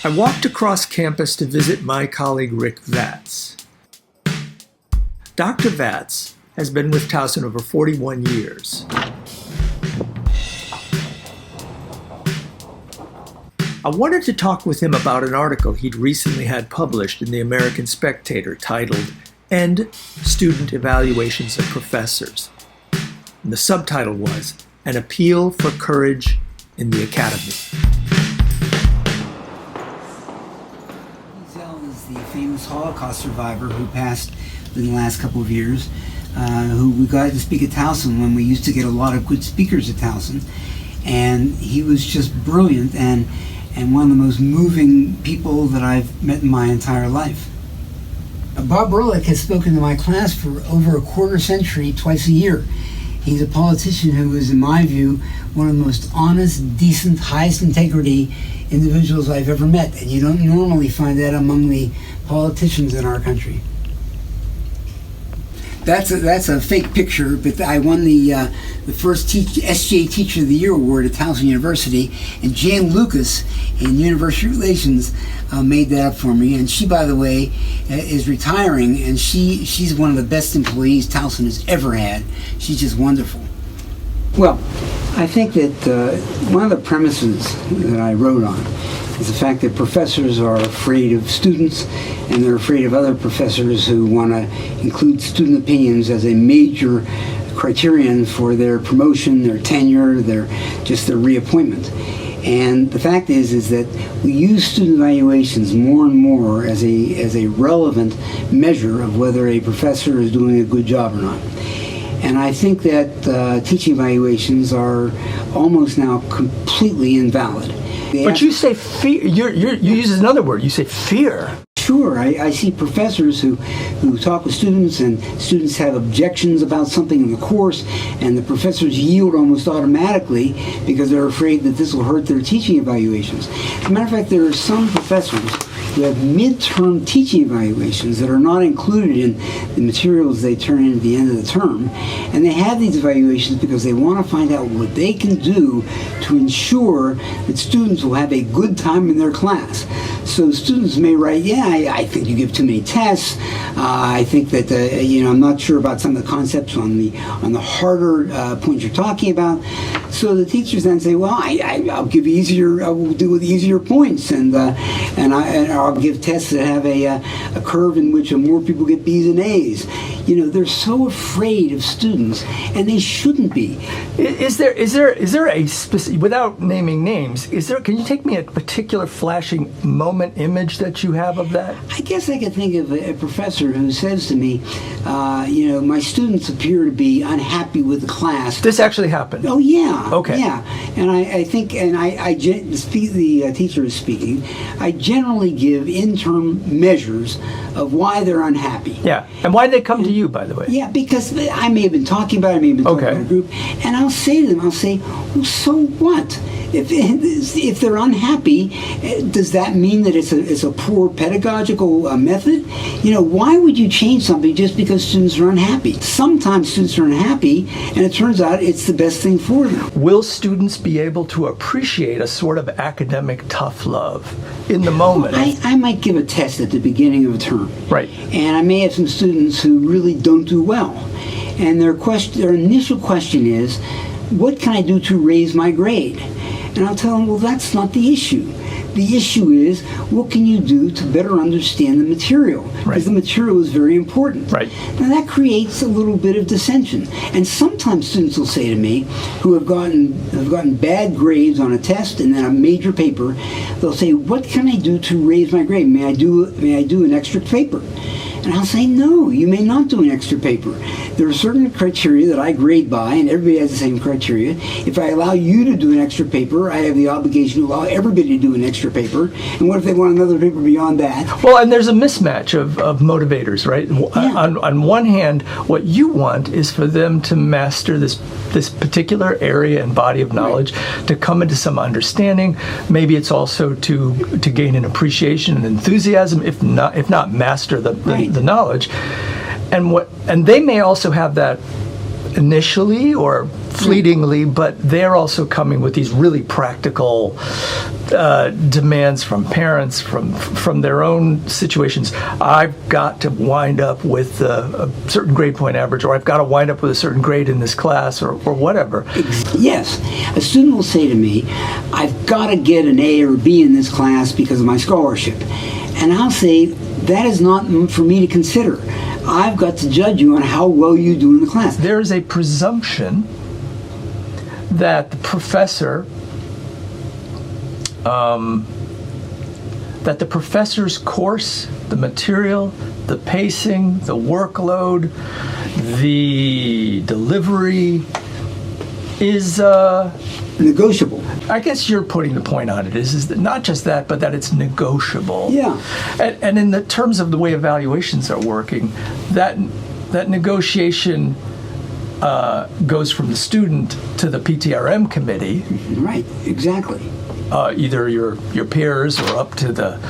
I walked across campus to visit my colleague Rick Vatz. Dr. Vatz has been with Towson over 41 years. I wanted to talk with him about an article he'd recently had published in the American Spectator titled "End Student Evaluations of Professors." And the subtitle was "An Appeal for Courage in the Academy." The famous Holocaust survivor who passed in the last couple of years, who we got to speak at Towson when we used to get a lot of good speakers at Towson, and he was just brilliant and one of the most moving people that I've met in my entire life. Bob Ehrlich has spoken to my class for over a quarter century, twice a year. He's a politician who is, in my view, one of the most honest, decent, highest integrity individuals I've ever met, and you don't normally find that among the politicians in our country. That's a fake picture, but I won the first SJ Teacher of the Year award at Towson University, and Jan Lucas in University Relations made that up for me. And she, by the way, is retiring, and she's one of the best employees Towson has ever had. She's just wonderful. Well, I think that one of the premises that I wrote on is the fact that professors are afraid of students, and they're afraid of other professors who want to include student opinions as a major criterion for their promotion, their tenure, their reappointment. And the fact is that we use student evaluations more and more as a relevant measure of whether a professor is doing a good job or not. And I think that teaching evaluations are almost now completely invalid. But you say fear. You use another word. You say fear. Sure, I see professors who talk with students, and students have objections about something in the course, and the professors yield almost automatically because they're afraid that this will hurt their teaching evaluations. As a matter of fact, there are some professors who have midterm teaching evaluations that are not included in the materials they turn in at the end of the term, and they have these evaluations because they want to find out what they can do to ensure that students will have a good time in their class. So students may write, I think you give too many tests. I think that I'm not sure about some of the concepts on the harder points you're talking about. So the teachers then say, well, I'll give easier. I will do with easier points, and I'll give tests that have a curve in which more people get B's and A's. They're so afraid of students, and they shouldn't be. Is there a specific, without naming names, can you take me a particular flashing moment image that you have of that? I guess I could think of a professor who says to me, my students appear to be unhappy with the class. This actually happened? Oh, yeah. Okay. Yeah. And I think, the teacher is speaking, I generally give interim measures of why they're unhappy. Yeah. And why did they come to you, by the way? Yeah, because I may have been talking about it, I may have been talking about a group, and I'll say to them, well, so what? If they're unhappy, does that mean that it's a poor pedagogical method? Why would you change something just because students are unhappy? Sometimes students are unhappy, and it turns out it's the best thing for them. Will students be able to appreciate a sort of academic tough love in the moment? Well, I might give a test at the beginning of a term. Right. And I may have some students who really don't do well. And their initial question is, what can I do to raise my grade? And I'll tell them, well, that's not the issue. The issue is, what can you do to better understand the material? Because the material is very important. Right. Now that creates a little bit of dissension. And sometimes students will say to me, who have gotten bad grades on a test and then a major paper, they'll say, what can I do to raise my grade? May I do an extra paper? And I'll say, no, you may not do an extra paper. There are certain criteria that I grade by, and everybody has the same criteria. If I allow you to do an extra paper, I have the obligation to allow everybody to do an extra paper. And what if they want another paper beyond that? Well, and there's a mismatch of motivators, right? Yeah. On one hand, what you want is for them to master this particular area and body of knowledge, to come into some understanding. Maybe it's also to gain an appreciation and enthusiasm, if not master the knowledge. And they may also have that initially or fleetingly, but they're also coming with these really practical demands from parents, from their own situations. I've got to wind up with a certain grade point average, or I've got to wind up with a certain grade in this class, or whatever. Yes. A student will say to me, I've got to get an A or B in this class because of my scholarship. And I'll say, that is not for me to consider. I've got to judge you on how well you do in the class. There is a presumption that the professor, that the professor's course, the material, the pacing, the workload, the delivery is negotiable. I guess you're putting the point on it, is that not just that, but that it's negotiable. Yeah. And in the terms of the way evaluations are working, that negotiation goes from the student to the PTRM committee. Right, exactly. Either your peers or up to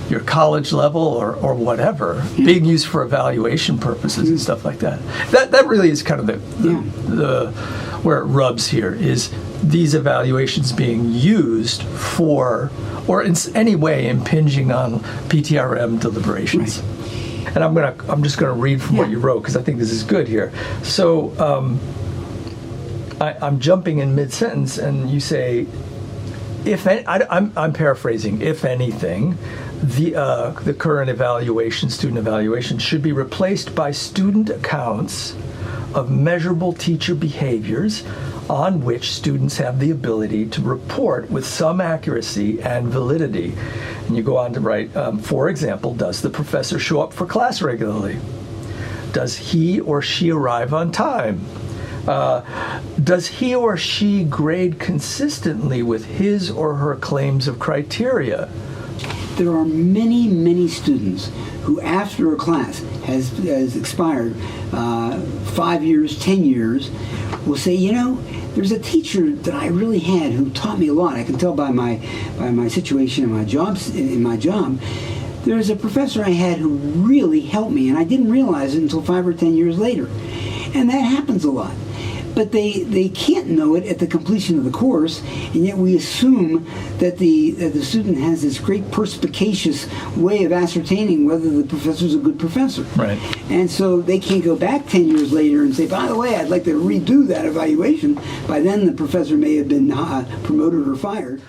your college level or whatever, being used for evaluation purposes and stuff like that. That really is kind of the where it rubs here, is these evaluations being used for, or in any way impinging on PTRM deliberations. Right. And I'm just gonna read from what you wrote, because I think this is good here. So I'm jumping in mid-sentence, and you say, I'm paraphrasing, if anything, the current student evaluation, should be replaced by student accounts of measurable teacher behaviors on which students have the ability to report with some accuracy and validity. And you go on to write, for example, does the professor show up for class regularly? Does he or she arrive on time? Does he or she grade consistently with his or her claims of criteria? There are many, many students who, after a class has expired 5 years, 10 years, will say, there's a teacher that I really had who taught me a lot. I can tell by my situation in my job. There's a professor I had who really helped me, and I didn't realize it until 5 or 10 years later. And that happens a lot. But they can't know it at the completion of the course, and yet we assume that the student has this great perspicacious way of ascertaining whether the professor's a good professor. Right. And so they can't go back 10 years later and say, by the way, I'd like to redo that evaluation. By then the professor may have been promoted or fired.